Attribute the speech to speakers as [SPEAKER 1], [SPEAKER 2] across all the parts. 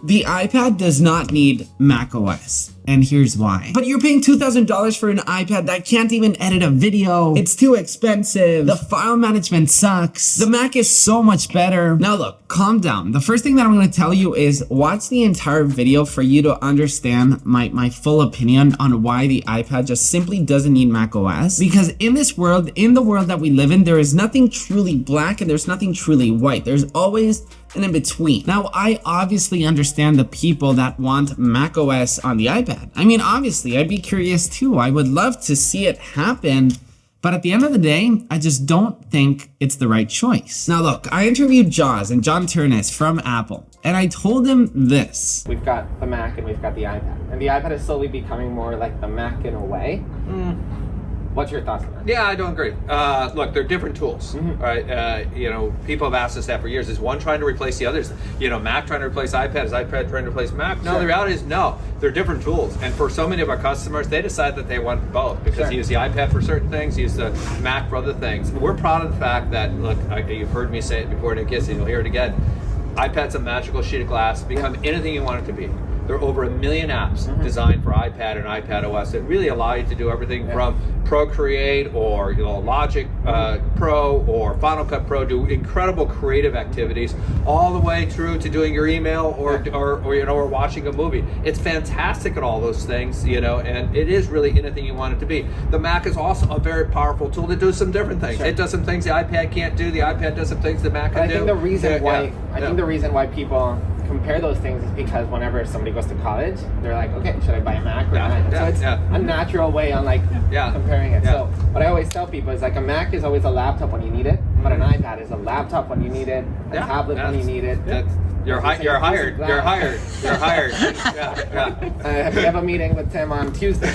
[SPEAKER 1] The iPad does not need macOS, and here's why. But you're paying $2,000 for an iPad that can't even edit a video. It's too expensive. The file management sucks. The Mac is so much better. Now look, calm down. The first thing that I'm going to tell you is watch the entire video for you to understand my full opinion on why the iPad just simply doesn't need macOS. Because in this world, in the world that we live in, there is nothing truly black and there's nothing truly white. There's always an in-between. Now, I obviously understand the people that want macOS on the iPad. I mean, obviously, I'd be curious too. I would love to see it happen. But at the end of the day, I just don't think it's the right choice. Now look, I interviewed Jaws and John Turnus from Apple, and I told him this.
[SPEAKER 2] We've got the Mac and we've got the iPad. And the iPad is slowly becoming more like the Mac in a way. What's your thoughts on that?
[SPEAKER 3] Yeah, I don't agree. Look, they're different tools, right? People have asked us that for years. Is one trying to replace the others? Mac trying to replace iPad? Is iPad trying to replace Mac? No, The reality is no. They're different tools. And for so many of our customers, they decide that they want both because they use the iPad for certain things, use the Mac for other things. We're proud of the fact that, look, you've heard me say it before, Nick Gissy, you'll hear it again. iPad's a magical sheet of glass. Become anything you want it to be. There are over 1 million apps designed for iPad and iPadOS that really allow you to do everything from Procreate or Logic Pro or Final Cut Pro, do incredible creative activities, all the way through to doing your email or watching a movie. It's fantastic at all those things, and it is really anything you want it to be. The Mac is also a very powerful tool that does some different things. It does some things the iPad can't do. The iPad does some things the Mac can do.
[SPEAKER 2] I think the reason why people compare those things is because whenever somebody goes to college, they're like, okay, should I buy a Mac or an iPad? So it's a natural way on comparing it. So what I always tell people is like a Mac is always a laptop when you need it, but an iPad is a laptop when you need it, a tablet when you need it.
[SPEAKER 3] You're hired. You're hired.
[SPEAKER 2] We have a meeting with Tim on Tuesday.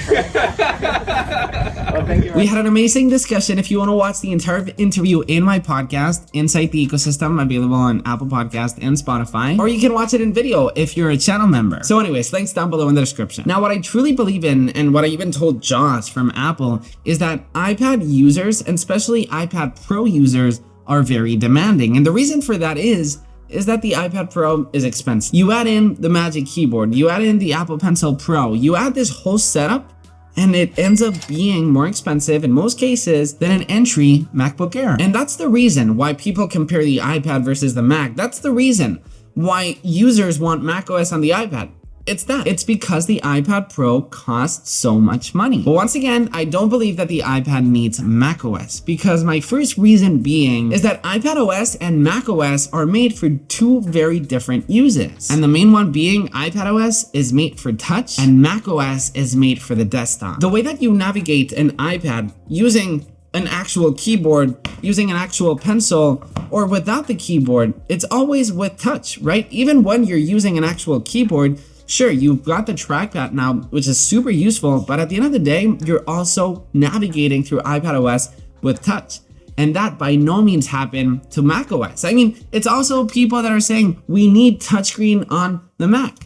[SPEAKER 2] Well, thank you.
[SPEAKER 1] We had an amazing discussion. If you want to watch the entire interview in my podcast, Inside the Ecosystem, available on Apple Podcast and Spotify, or you can watch it in video if you're a channel member. So anyways, links down below in the description. Now, what I truly believe in, and what I even told Josh from Apple, is that iPad users, and especially iPad Pro users, are very demanding. And the reason for that is that the iPad Pro is expensive. You add in the Magic Keyboard, you add in the Apple Pencil Pro, you add this whole setup, and it ends up being more expensive in most cases than an entry MacBook Air. And that's the reason why people compare the iPad versus the Mac. That's the reason why users want macOS on the iPad. It's because the iPad Pro costs so much money. But once again, I don't believe that the iPad needs macOS, because my first reason being is that iPadOS and macOS are made for two very different uses. And the main one being iPadOS is made for touch and macOS is made for the desktop. The way that you navigate an iPad using an actual keyboard, using an actual pencil, or without the keyboard, it's always with touch, right? Even when you're using an actual keyboard, sure, you've got the trackpad now, which is super useful, but at the end of the day, you're also navigating through iPadOS with touch. And that by no means happened to macOS. I mean, it's also people that are saying we need touchscreen on the Mac.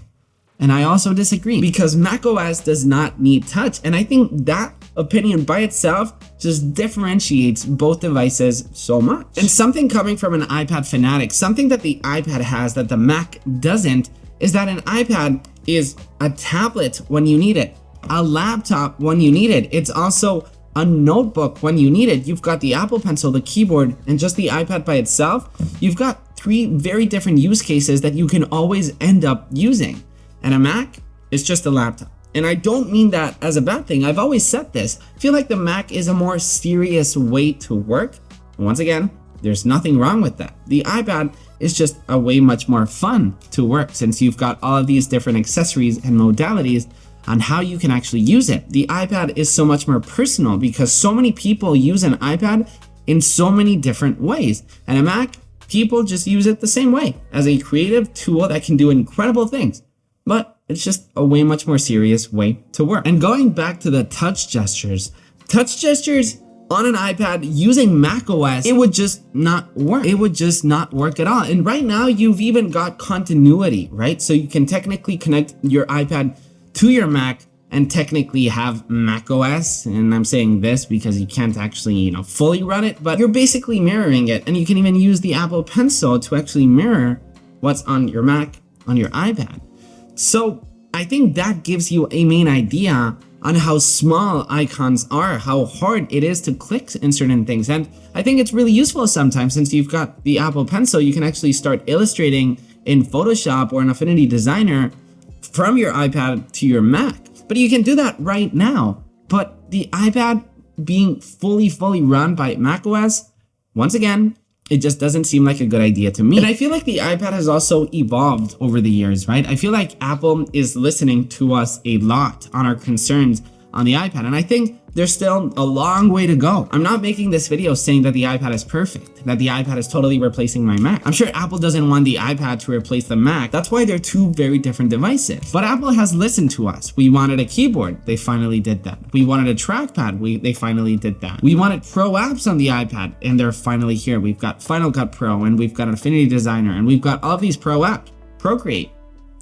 [SPEAKER 1] And I also disagree, because macOS does not need touch. And I think that opinion by itself just differentiates both devices so much. And something coming from an iPad fanatic, something that the iPad has that the Mac doesn't, is that an iPad is a tablet when you need it, a laptop when you need it. It's also a notebook when you need it. You've got the Apple Pencil, the keyboard, and just the iPad by itself. You've got three very different use cases that you can always end up using. And a Mac is just a laptop. And I don't mean that as a bad thing. I've always said this. I feel like the Mac is a more serious way to work. And once again, there's nothing wrong with that. The iPad is just a way much more fun to work, since you've got all of these different accessories and modalities on how you can actually use it. The iPad is so much more personal because so many people use an iPad in so many different ways. And a Mac, people just use it the same way, as a creative tool that can do incredible things. But it's just a way much more serious way to work. And going back to the touch gestures on an iPad using macOS, it would just not work. It would just not work at all. And right now you've even got continuity, right? So you can technically connect your iPad to your Mac and technically have macOS. And I'm saying this because you can't actually, fully run it, but you're basically mirroring it. And you can even use the Apple Pencil to actually mirror what's on your Mac on your iPad. So I think that gives you a main idea on how small icons are, how hard it is to click in certain things. And I think it's really useful sometimes, since you've got the Apple Pencil, you can actually start illustrating in Photoshop or in Affinity Designer from your iPad to your Mac. But you can do that right now. But the iPad being fully run by macOS, once again, it just doesn't seem like a good idea to me. And I feel like the iPad has also evolved over the years, right? I feel like Apple is listening to us a lot on our concerns on the iPad. And I think there's still a long way to go. I'm not making this video saying that the iPad is perfect, that the iPad is totally replacing my Mac. I'm sure Apple doesn't want the iPad to replace the Mac. That's why they're two very different devices. But Apple has listened to us. We wanted a keyboard. They finally did that. We wanted a trackpad. They finally did that. We wanted pro apps on the iPad, and they're finally here. We've got Final Cut Pro, and we've got Affinity Designer, and we've got all of these pro apps, Procreate,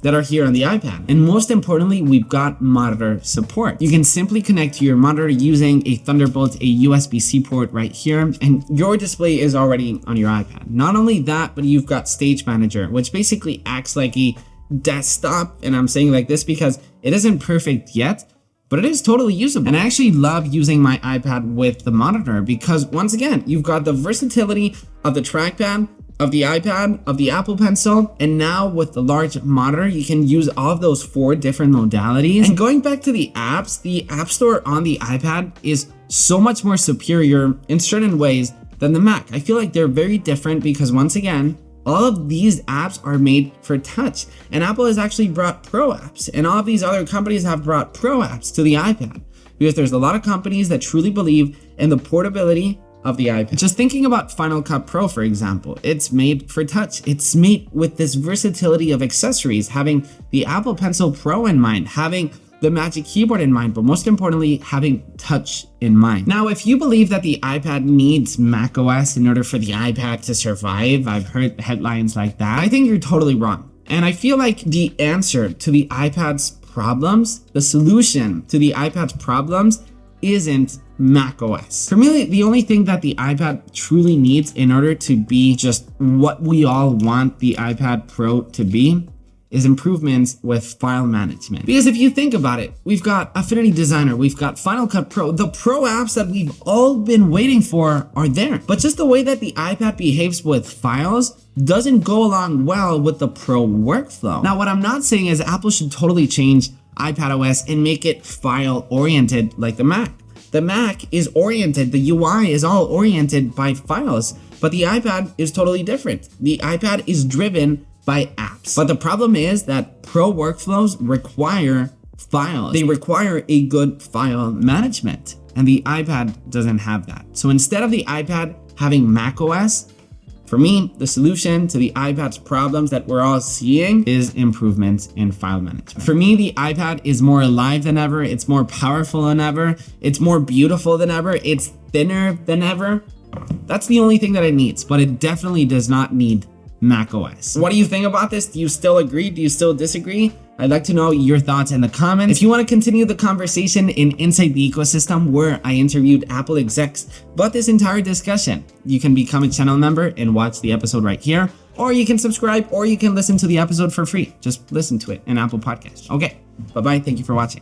[SPEAKER 1] that are here on the iPad. And most importantly, we've got monitor support. You can simply connect to your monitor using a Thunderbolt, a USB-C port right here, and your display is already on your iPad. Not only that, but you've got Stage Manager, which basically acts like a desktop. And I'm saying like this because it isn't perfect yet, but it is totally usable. And I actually love using my iPad with the monitor because, once again, you've got the versatility of the trackpad, of the iPad, of the Apple Pencil, and now with the large monitor, you can use all of those 4 different modalities. And going back to the apps, the App Store on the iPad is so much more superior in certain ways than the Mac. I feel like they're very different because, once again, all of these apps are made for touch. And Apple has actually brought pro apps, and all of these other companies have brought pro apps to the iPad because there's a lot of companies that truly believe in the portability of the iPad. Just thinking about Final Cut Pro, for example, it's made for touch. It's made with this versatility of accessories, having the Apple Pencil Pro in mind, having the Magic Keyboard in mind, but most importantly, having touch in mind. Now, if you believe that the iPad needs macOS in order for the iPad to survive, I've heard headlines like that, I think you're totally wrong. And I feel like the answer to the iPad's problems, the solution to the iPad's problems, isn't macOS. For me, the only thing that the iPad truly needs in order to be just what we all want the iPad Pro to be is improvements with file management. Because if you think about it, we've got Affinity Designer, we've got Final Cut Pro, the pro apps that we've all been waiting for are there. But just the way that the iPad behaves with files doesn't go along well with the pro workflow. Now, what I'm not saying is Apple should totally change iPadOS and make it file oriented like the Mac. The Mac is oriented, the UI is all oriented by files, but the iPad is totally different. The iPad is driven by apps. But the problem is that pro workflows require files. They require a good file management, and the iPad doesn't have that. So instead of the iPad having macOS, for me, the solution to the iPad's problems that we're all seeing is improvements in file management. For me, the iPad is more alive than ever. It's more powerful than ever. It's more beautiful than ever. It's thinner than ever. That's the only thing that it needs, but it definitely does not need macOS. What do you think about this? Do you still agree? Do you still disagree? I'd like to know your thoughts in the comments. If you want to continue the conversation in Inside the Ecosystem, where I interviewed Apple execs about this entire discussion, you can become a channel member and watch the episode right here, or you can subscribe, or you can listen to the episode for free. Just listen to it in Apple Podcasts. Okay, bye-bye. Thank you for watching.